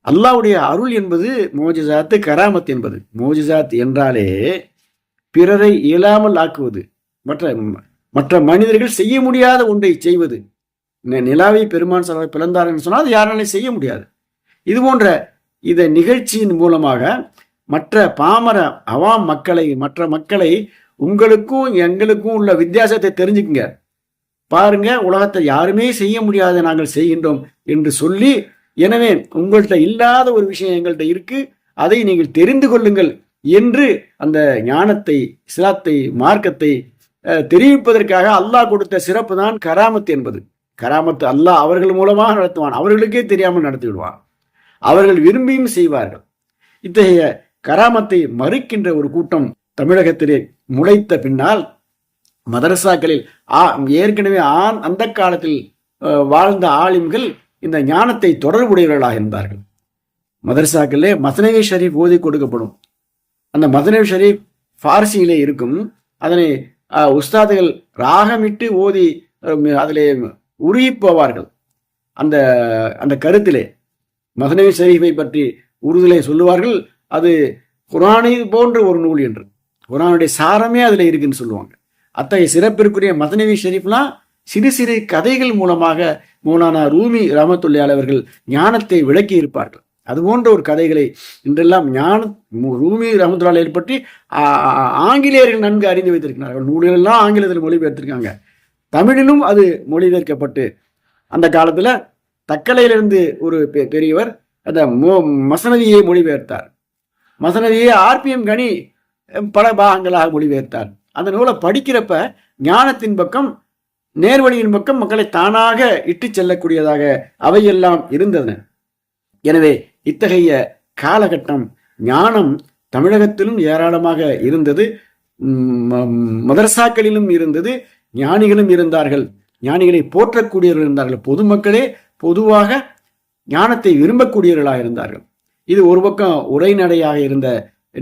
அல்லாஹ்வுடைய அருள் என்பது மோஜிசாத்து, கராமத் என்பது. மோஜிசாத் என்றாலே பிறரை இயலாமல் ஆக்குவது, மற்ற மற்ற மனிதர்கள் செய்ய முடியாத ஒன்றை செய்வது. நிலாவை பெருமான் சலவை பிளந்தார் என்று சொன்னால் அது யாராலையும் செய்ய முடியாது. இது போன்ற இந்த நிகழ்ச்சியின் மூலமாக மற்ற பாமர அவாம் மக்களை, மற்ற மக்களை உங்களுக்கும் எங்களுக்கும் உள்ள வித்தியாசத்தை தெரிஞ்சுக்குங்க. பாருங்க, உலகத்தை யாருமே செய்ய முடியாத நாங்கள் செய்கின்றோம் என்று சொல்லி, எனவே உங்கள்கிட்ட இல்லாத ஒரு விஷயம் எங்கள்கிட்ட இருக்கு, அதை நீங்கள் தெரிந்து கொள்ளுங்கள் என்று அந்த ஞானத்தை, இஸ்லாத்தை, மார்க்கத்தை தெரிவிப்பதற்காக அல்லாஹ் கொடுத்த சிறப்பு தான் கராமத் என்பது. கராமத்து அல்லாஹ் அவர்கள் மூலமாக நடத்துவான், அவர்களுக்கே தெரியாமல் நடத்தி விடுவான், அவர்கள் விரும்பியும் செய்வார்கள். இத்தகைய கராமத்தை மறுக்கின்ற ஒரு கூட்டம் தமிழகத்திலே முளைத்த பின்னால் மதரசாக்களில் ஏற்கனவே அந்த காலத்தில் வாழ்ந்த ஆலிம்கள் இந்த ஞானத்தை தொடர்புடையவர்களாக இருந்தார்கள். மதரசாக்களிலே மத்னவி ஷரீஃப் ஓதி கொடுக்கப்படும். அந்த மத்னவி ஷரீஃப் ஃபார்சியிலே இருக்கும். அதனை உஸ்தாதுகள் ராகமிட்டு ஓதி அதிலே உருகி போவார்கள். அந்த அந்த கருத்திலே மத்னவி ஷரீஃபை பற்றி உருதிலே சொல்லுவார்கள், அது குர்ஆனை போன்ற ஒரு நூல் என்று. குர்ஆனுடைய சாரமே அதில் இருக்குன்னு சொல்லுவாங்க. அத்தகைய சிறப்பிற்குரிய மத்னவி ஷரீஃப்லாம் சிறு சிறு கதைகள் மூலமாக மௌலானா ரூமி ரஹ்மத்துல்லாஹி அவர்கள் ஞானத்தை விளக்கி இருப்பார்கள். அதுபோன்ற ஒரு கதைகளை இன்றெல்லாம் ரூமி ரஹ்மத்துல்லாஹி பற்றி ஆங்கிலேயர்கள் நன்கு அறிந்து வைத்திருக்கிறார்கள். நூல்களெல்லாம் ஆங்கிலத்தில் மொழிபெயர்த்திருக்காங்க. தமிழிலும் அது மொழிபெயர்க்கப்பட்டு, அந்த காலத்தில் தக்கலையிலிருந்து ஒரு பெரியவர் அந்த மசனதியை மொழிபெயர்த்தார். மசனதியை ஆர்பிஎம் கனி பல பாகங்களாக மொழிபெயர்த்தார். அந்த நூலை படிக்கிறப்ப ஞானத்தின் பக்கம், நேர்வழியின் பக்கம் மக்களை தானாக இட்டு செல்லக்கூடியதாக அவையெல்லாம் இருந்தன. எனவே இத்தகைய காலகட்டம் ஞானம் தமிழகத்திலும் ஏராளமாக இருந்தது, மதரசாக்களிலும் இருந்தது, ஞானிகளும் இருந்தார்கள், ஞானிகளை போற்றக்கூடியவர்கள் இருந்தார்கள், பொதுமக்களே பொதுவாக ஞானத்தை விரும்பக்கூடியவர்களாக இருந்தார்கள். இது ஒரு பக்கம் உரைநடையாக இருந்த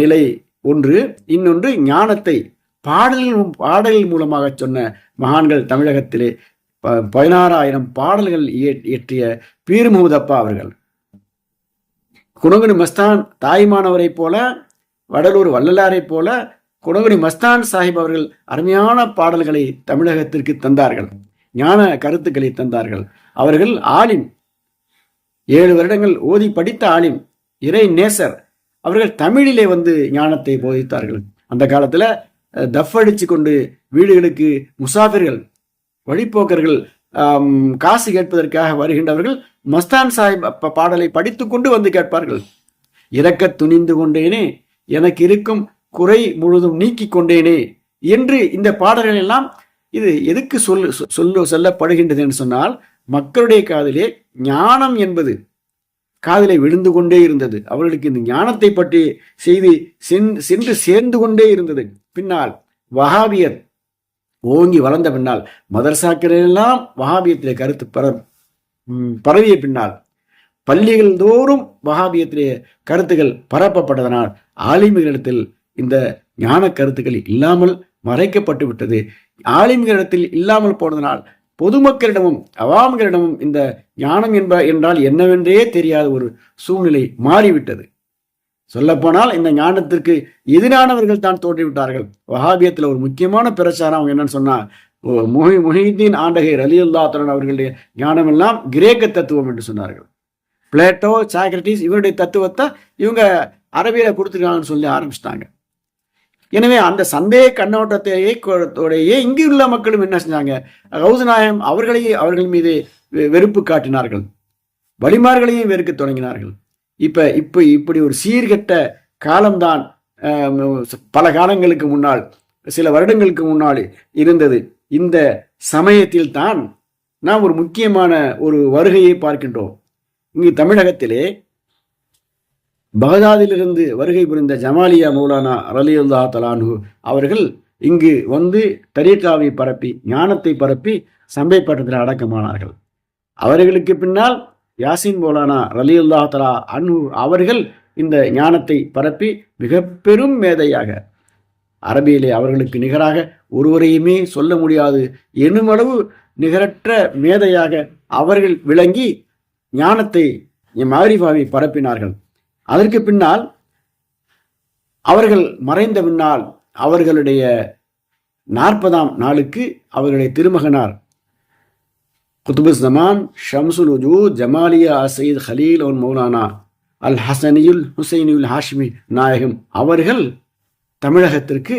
நிலை ஒன்று. இன்னொன்று, ஞானத்தை பாடல்கள் மூலமாக சொன்ன மகான்கள் தமிழகத்திலே 16,000 பாடல்கள் இயற்றிய பீர் முஹம்மது அப்பா அவர்கள். குணங்குனி மஸ்தான் தாய்மானவரை போல, வடலூர் வள்ளலாரை போல குணங்குனி மஸ்தான் சாஹிப் அவர்கள் அருமையான பாடல்களை தமிழகத்திற்கு தந்தார்கள், ஞான கருத்துக்களை தந்தார்கள். அவர்கள் ஆலிம், 7 வருடங்கள் ஓதி படித்த ஆலிம், இறை நேசர். அவர்கள் தமிழிலே வந்து ஞானத்தை போதித்தார்கள். அந்த காலத்தில் தஃப் அடிச்சு கொண்டு வீடுகளுக்கு முசாஃபிர்கள், வழிப்போக்கர்கள் காசு கேட்பதற்காக வருகின்றவர்கள் மஸ்தான் சாஹிப் பாடலை படித்து கொண்டு வந்து கேட்பார்கள். இறக்க துணிந்து கொண்டேனே, எனக்கு இருக்கும் குறை முழுதும் நீக்கி கொண்டேனே என்று இந்த பாடல்கள் எல்லாம் இது எதுக்கு சொல்லப்படுகின்றது என்று சொன்னால், மக்களுடைய காதிலே ஞானம் என்பது காதிலே விழுந்து கொண்டே இருந்தது. அவர்களுக்கு இந்த ஞானத்தை பற்றி செய்தி சென்று சேர்ந்து கொண்டே இருந்தது. பின்னால் வஹாபியத் ஓங்கி வளர்ந்த பின்னால், மதரசாக்களெல்லாம் வஹாபியத்திலே கருத்து பரவிய பின்னால், பள்ளிகள் தோறும் வஹாபியத்திலே கருத்துக்கள் பரப்பப்பட்டதனால் ஆலிம்களிடத்தில் இந்த ஞான கருத்துக்கள் இல்லாமல் மறைக்கப்பட்டு விட்டது. ஆலிம்களிடத்தில் இல்லாமல் போனதனால் பொதுமக்களிடமும் அவாம்களிடமும் இந்த ஞானம் என்றால் என்னவென்றே தெரியாத ஒரு சூழ்நிலை மாறிவிட்டது. சொல்லப்போனால் இந்த ஞானத்திற்கு எதிரானவர்கள் தான் தோன்றிவிட்டார்கள். வஹாபியத்தில் ஒரு முக்கியமான பிரச்சாரம் அவங்க என்னன்னு சொன்னா, முஹிதீன் ஆண்டகை ரலியல்லாஹு தஆலா அவர்களுடைய ஞானம் எல்லாம் கிரேக்க தத்துவம் என்று சொன்னார்கள். பிளேட்டோ, சாக்ரட்டிஸ் இவருடைய தத்துவத்தை இவங்க அரபியில கொடுத்துருக்காங்கன்னு சொல்லி ஆரம்பிச்சிட்டாங்க. எனவே அந்த சந்தேக கண்ணோட்டத்தையே இங்கு உள்ள மக்களும் என்ன செஞ்சாங்க, கௌசநாயகம் அவர்கள் மீது வெறுப்பு காட்டினார்கள், வலிமார்களையும் வெறுக்க தொடங்கினார்கள். இப்படி ஒரு சீர்கெட்ட காலம்தான் பல காலங்களுக்கு முன்னால், சில வருடங்களுக்கு முன்னால் இருந்தது. இந்த சமயத்தில் தான் நாம் ஒரு முக்கியமான ஒரு வருகையை பார்க்கின்றோம். இங்கு தமிழகத்திலே பகதாதிலிருந்து வருகை புரிந்த ஜமாலியா மௌலானா ரலியல்லாஹு தஆலா அன்ஹு அவர்கள் இங்கு வந்து தரீகாவை பரப்பி, ஞானத்தை பரப்பி சம்பைப்பட்டத்தில் அடக்கமானார்கள். அவர்களுக்கு பின்னால் யாசின் மௌலானா ரலியல்லாஹு தஆலா அன்ஹு அவர்கள் இந்த ஞானத்தை பரப்பி மிக பெரும் மேதையாக, அரபியிலே அவர்களுக்கு நிகராக ஒருவரையுமே சொல்ல முடியாது எனுமளவு நிகரற்ற மேதையாக அவர்கள் விளங்கி ஞானத்தை மாரிஃபாவை பரப்பினார்கள். அதற்கு பின்னால் அவர்கள் மறைந்த பின்னால் அவர்களுடைய 40ஆம் நாளுக்கு அவர்களுடைய திருமகனார் குதுபுஸ் ஜமான் ஷம்சுல் வஜூத் ஜமாலியா சயீத் ஹலீல் ஒன் மௌலானா அல் ஹசனியுல் ஹுசைனியுல் ஹாஷ்மி நாயகம் அவர்கள் தமிழகத்திற்கு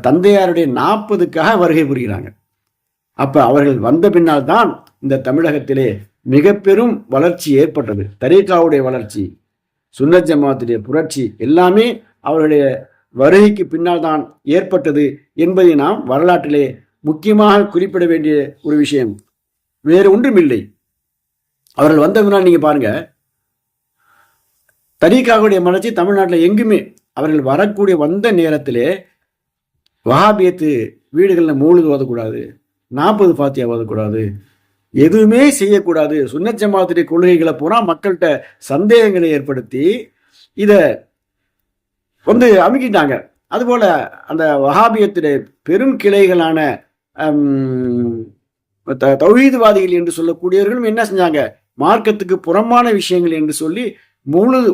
தந்தையாருடைய 40க்காக வருகை புரிகிறாங்க. அப்ப அவர்கள் வந்த பின்னால் தான் இந்த தமிழகத்திலே மிக பெரும் வளர்ச்சி ஏற்பட்டது. தரீகாவுடைய வளர்ச்சி, சுன்னத் ஜமாத்துடைய புரட்சி எல்லாமே அவருடைய வருகைக்கு பின்னால் தான் ஏற்பட்டது என்பதை நாம் வரலாற்றிலே முக்கியமாக குறிப்பிட வேண்டிய ஒரு விஷயம். வேறு ஒன்றும் இல்லை. அவர்கள் வந்த பின்னால் நீங்க பாருங்க, தரீகாவுடைய வளர்ச்சி தமிழ்நாட்டில் எங்குமே அவர்கள் வரக்கூடிய வந்த நேரத்திலே வஹாபியத்து வீடுகளில் மௌலித் ஓதக்கூடாது, 40 ஃபாத்தியா ஓதக்கூடாது, எதுவுமே செய்யக்கூடாது. சுன்னத் ஜமாத்துடைய கொள்கைகளை பூரா மக்கள்கிட்ட சந்தேகங்களை ஏற்படுத்தி இதை அமுக்கிட்டாங்க. அதுபோல அந்த வஹாபியத்துடைய பெரும் கிளைகளான தௌஹீத்வாதிகள் என்று சொல்லக்கூடியவர்களும் என்ன செஞ்சாங்க, மார்க்கத்துக்கு புறம்பான விஷயங்கள் என்று சொல்லி மௌலித்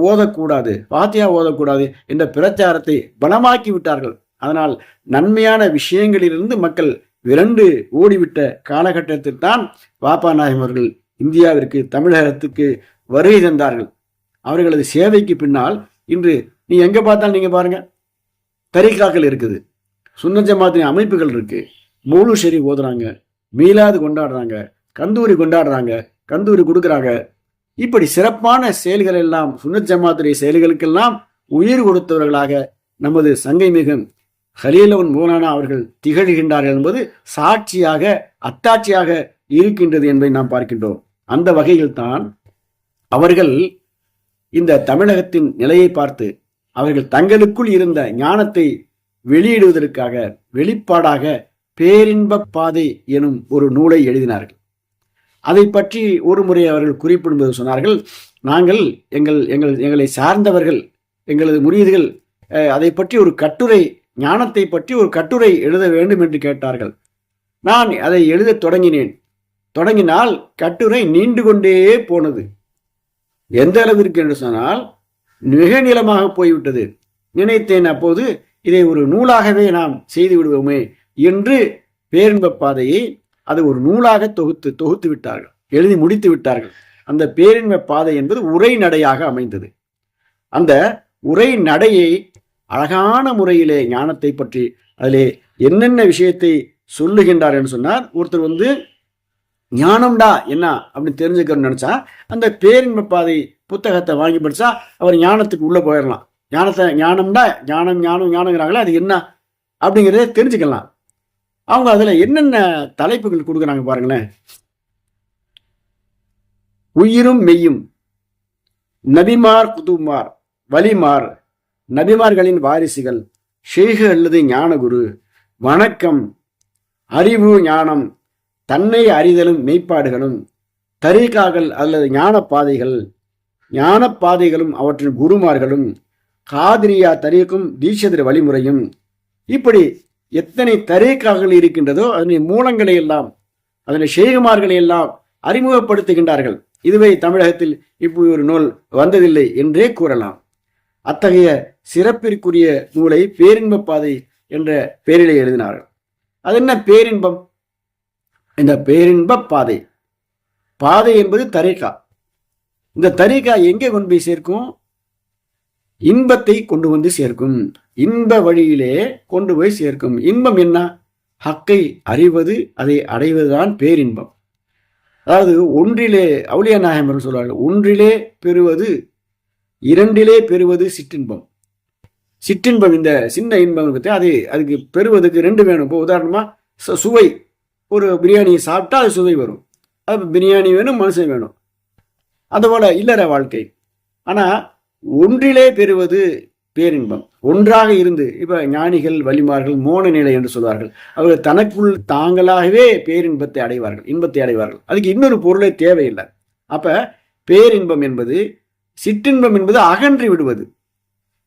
ஓதக்கூடாது, ஃபாத்தியா ஓதக்கூடாது என்ற பிரச்சாரத்தை பலமாக்கி விட்டார்கள். அதனால் நன்மையான விஷயங்களிலிருந்து மக்கள் விரண்டு ஓடிவிட்ட காலகட்டத்தில் தான் வாப்பா நாயகம் அவர்கள் இந்தியாவிற்கு தமிழகத்துக்கு வருகை தந்தார்கள். அவர்களது சேவைக்கு பின்னால் இன்று நீ எங்க பார்த்தாலும் நீங்க பாருங்க, தரீகாக்கள் இருக்குது, சுன்னத் ஜமாத்தின் அமைப்புகள் இருக்கு, மௌலூத் ஷரீஃப் ஓதுறாங்க, மீலாது கொண்டாடுறாங்க, கந்தூரி கொண்டாடுறாங்க, கந்தூரி கொடுக்குறாங்க. இப்படி சிறப்பான செயல்கள் எல்லாம் சுன்னத் ஜமாத்துடைய செயல்களுக்கெல்லாம் உயிர் கொடுத்தவர்களாக நமது சங்கை மிகும் ஹலீல் மௌலானா அவர்கள் திகழ்கின்றார்கள் என்பது சாட்சியாக அத்தாட்சியாக இருக்கின்றது என்பதை நாம் பார்க்கின்றோம். அந்த வகையில் தான் அவர்கள் இந்த தமிழகத்தின் நிலையை பார்த்து அவர்கள் தங்களுக்குள் இருந்த ஞானத்தை வெளியிடுவதற்காக வெளிப்பாடாக பேரின்ப பாதை எனும் ஒரு நூலை எழுதினார்கள். அதை பற்றி ஒரு முறை அவர்கள் குறிப்பிடும்போது சொன்னார்கள், நாங்கள் எங்களை சார்ந்தவர்கள் எங்களது முரீதுகள் அதை பற்றி ஒரு கட்டுரை, ஞானத்தை பற்றி ஒரு கட்டுரை எழுத வேண்டும் என்று கேட்டார்கள். நான் அதை எழுத தொடங்கினால் கட்டுரை நீண்டு கொண்டே போனது. எந்த அளவிற்கு என்று சொன்னால் மிக நீளமாக போய்விட்டது. நினைத்தேன் அப்போது இதை ஒரு நூலாகவே நாம் செய்து விடுவோமே என்று பேரின்ப பாதையை அது ஒரு நூலாக தொகுத்து விட்டார்கள், எழுதி முடித்து விட்டார்கள். அந்த பேரின்ப பாதை என்பது உரைநடையாக அமைந்தது. அந்த உரைநடையை அழகான முறையிலே ஞானத்தை பற்றி அதிலே என்னென்ன விஷயத்தை சொல்லுகின்றார் என்று சொன்னார். ஒருத்தர் ஞானம்டா என்ன அப்படின்னு தெரிஞ்சுக்கணும்னு நினைச்சா அந்த பேரின்ப பாதை புத்தகத்தை வாங்கி படிச்சா அவர் ஞானத்துக்கு உள்ள போயிடலாம். ஞானம்டா ஞானங்கிறாங்களே அது என்ன அப்படிங்கிறத தெரிஞ்சுக்கலாம். அவங்க அதுல என்னென்ன தலைப்புகள் கொடுக்குறாங்க பாருங்களேன். உயிரும் மெய்யும், நபிமார் குதுமார் வலிமார், நபிமார்களின் வாரிசுகள், ஷேகு அல்லது ஞானகுரு, வணக்கம், அறிவு ஞானம், தன்னை அறிதலும் மெய்ப்பாடுகளும், தரீகாக்கள் அல்லது ஞான பாதைகளும் அவற்றின் குருமார்களும், காதிரியா தரீக்கும் தீட்சதர் வழிமுறையும், இப்படி எத்தனை தரீகாக்கள் இருக்கின்றதோ அதனை மூலங்களை எல்லாம் அதனை ஷேகுமார்களை எல்லாம் அறிமுகப்படுத்துகின்றார்கள். இதுவே தமிழகத்தில் இப்படி ஒரு நூல் வந்ததில்லை என்றே கூறலாம். அத்தகைய சிறப்பிற்குரிய நூலை பேரின்ப பாதை என்ற பெயரிலே எழுதினார்கள். அது என்ன பேரின்பம்? இந்த பேரின்ப பாதை என்பது தரீகா. இந்த தரீகா எங்கே கொண்டு போய் சேர்க்கும்? இன்பத்தை கொண்டு வந்து சேர்க்கும், இன்ப வழியிலே கொண்டு போய் சேர்க்கும். இன்பம் என்ன? ஹக்கை அறிவது, அதை அடைவதுதான் பேரின்பம். அதாவது ஒன்றிலே அவுலியா நாயகம் சொல்வார்கள், ஒன்றிலே பெறுவது, இரண்டிலே பெறுவது சிற்றின்பம். சிற்றின்பம் இந்த சின்ன இன்பம் அதுக்கு பெறுவதற்கு ரெண்டு வேணும். இப்போ உதாரணமா சுவை, ஒரு பிரியாணி சாப்பிட்டா அது சுவை வரும். அது பிரியாணி வேணும், மனுஷன் வேணும். அதுபோல இல்லற வாழ்க்கை. ஆனா ஒன்றிலே பெறுவது பேரின்பம். ஒன்றாக இருந்து, இப்ப ஞானிகள் வலிமார்கள் மோன நிலை என்று சொல்வார்கள். அவர்கள் தனக்குள் தாங்களாகவே பேரின்பத்தை அடைவார்கள், இன்பத்தை அடைவார்கள். அதுக்கு இன்னொரு பொருளே தேவையில்லை. அப்ப பேரின்பம் என்பது, சிற்றின்பம் என்பது அகன்றி விடுவது.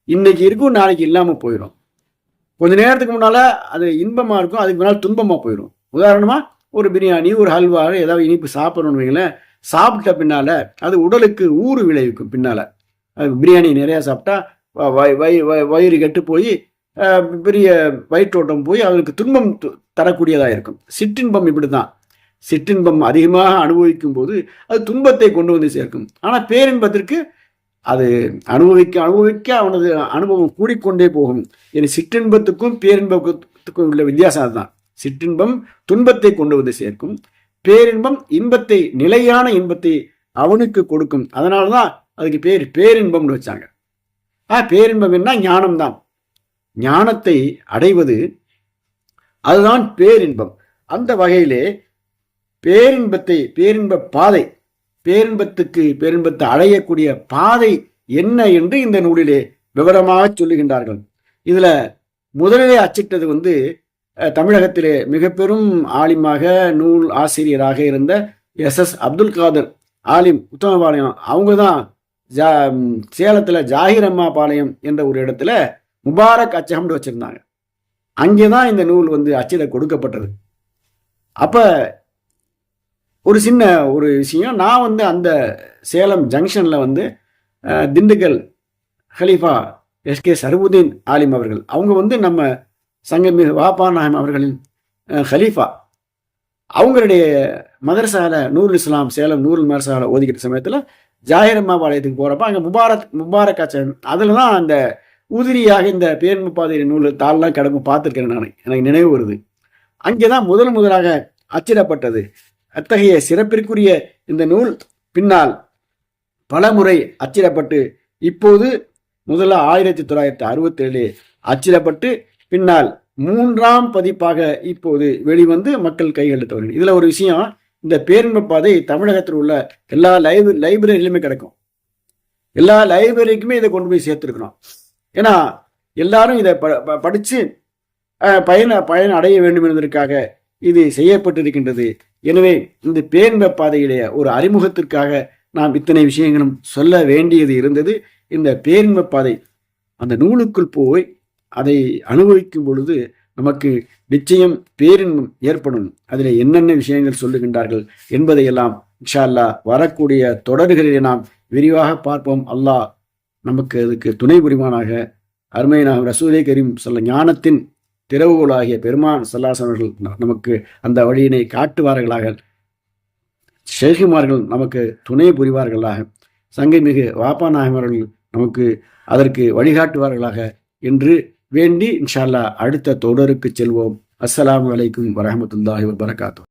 இன்னைக்கு இருக்கும், நாளைக்கு இல்லாம போயிடும். கொஞ்ச நேரத்துக்கு முன்னால அது இன்பமா இருக்கும், அதுக்கு முன்னால் துன்பமா போயிடும். உதாரணமா ஒரு பிரியாணி, ஒரு ஹல்வா, ஏதாவது இனிப்பு சாப்பிடணும்னு வைங்களேன், சாப்பிட்ட பின்னால அது உடலுக்கு ஊறு விளைவிக்கும். பின்னால பிரியாணி நிறைய சாப்பிட்டா வயிறு கெட்டு போய் பெரிய வயிற்றோட்டம் போய் அவருக்கு துன்பம் தரக்கூடியதாக இருக்கும். சிற்றின்பம் இப்படிதான். சிற்றின்பம் அதிகமாக அனுபவிக்கும் போது அது துன்பத்தை கொண்டு வந்து சேர்க்கும். ஆனால் பேரின்பத்திற்கு அது அனுபவிக்க அனுபவிக்க அவனது அனுபவம் கூடிக்கொண்டே போகும். இனி சிற்றின்பத்துக்கும் பேரின்பத்துக்கும் உள்ள வித்தியாசம் அதுதான். சிற்றின்பம் துன்பத்தை கொண்டு வந்து சேர்க்கும், பேரின்பம் இன்பத்தை, நிலையான இன்பத்தை அவனுக்கு கொடுக்கும். அதனாலதான் அதுக்கு பேரின்பம்னு வச்சாங்க. பேரின்பம் என்ன? ஞானம்தான். ஞானத்தை அடைவது அதுதான் பேரின்பம். அந்த வகையிலே பேரின்ப பாதை, பேரின்பத்தை அடையக்கூடிய பாதை என்ன என்று இந்த நூலிலே விவரமாக சொல்லுகின்றார்கள். இதுல முதலிலே அச்சிட்டது தமிழகத்திலே மிக பெரும் ஆலிமாக, நூல் ஆசிரியராக இருந்த எஸ் அப்துல் காதர் ஆலிம் உத்தமபாளையம். அவங்க தான் சேலத்துல ஜாகிரம்மா பாளையம் என்ற ஒரு இடத்துல முபாரக் அச்சகம்னு வச்சிருந்தாங்க. அங்கேதான் இந்த நூல் அச்சிட கொடுக்கப்பட்டது. அப்ப ஒரு சின்ன ஒரு விஷயம், நான் அந்த சேலம் ஜங்ஷன்ல திண்டுக்கல் ஹலீஃபா எஸ்கே சருபுதீன் ஆலிம் அவர்கள், அவங்க நம்ம சங்கமிகு வாப்பா நாயம் அவர்களின் ஹலீஃபா. அவங்களுடைய மதரசால நூருல் இஸ்லாம் சேலம் நூருல் மதரசால ஓதிக்கிற சமயத்தில் ஜாகிரம்மா பாளையத்துக்கு போகிறப்ப அங்கே முபாரக் அச்சகம், அதில் தான் அந்த உதிரியாக இந்த பேரின்ப பாதை நூல் தாள்லாம் கிடக்கும் பார்த்துருக்கேன். நான் எனக்கு நினைவு வருது. அங்கே தான் முதலாக அச்சிடப்பட்டது. அத்தகைய சிறப்பிற்குரிய இந்த நூல் பின்னால் பல முறை அச்சிடப்பட்டு இப்போது முதல்ல 1967 அச்சிடப்பட்டு பின்னால் 3ஆம் பதிப்பாக இப்போது வெளிவந்து மக்கள் கையெழுத்து வருகிறது. இதுல ஒரு விஷயம், இந்த பேரின்ப பாதை தமிழகத்தில் உள்ள எல்லா லைப்ரரியிலுமே கிடைக்கும். எல்லா லைப்ரரிக்குமே இதை கொண்டு போய் சேர்த்துருக்கணும். ஏன்னா எல்லாரும் இதை படிச்சு பயன் அடைய வேண்டும் என்பதற்காக இது செய்யப்பட்டிருக்கின்றது. எனவே இந்த பேரின்ப பாதையிடைய ஒரு அறிமுகத்திற்காக நாம் இத்தனை விஷயங்களும் சொல்ல வேண்டியது இருந்தது. இந்த பேரின்ப பாதை அந்த நூலுக்குள் போய் அதை அனுபவிக்கும் பொழுது நமக்கு நிச்சயம் பேரின்பம் ஏற்படும். அதில் என்னென்ன விஷயங்கள் சொல்லுகின்றார்கள் என்பதையெல்லாம் இன்ஷா அல்லாஹ் வரக்கூடிய தொடர்களிலே நாம் விரிவாக பார்ப்போம். அல்லாஹ் நமக்கு அதுக்கு துணை புரிவானாக. அருமையான ரசூலே கரீம் ஞானத்தின் திறவுகோலாகிய பெருமான் ஸல்லல்லாஹு அவர்கள் நமக்கு அந்த வழியினை காட்டுவார்களாக. ஷேகுமார்கள் நமக்கு துணை புரிவார்களாக. சங்கை மிகு வாப்பா நாயம் அவர்கள் நமக்கு அதற்கு வழிகாட்டுவார்களாக என்று வேண்டி இன்ஷா அல்லாஹ் அடுத்த தொடருக்கு செல்வோம். அஸ்ஸலாமு அலைக்கும் வரஹ்மத்துல்லாஹி வபரகாத்துஹு.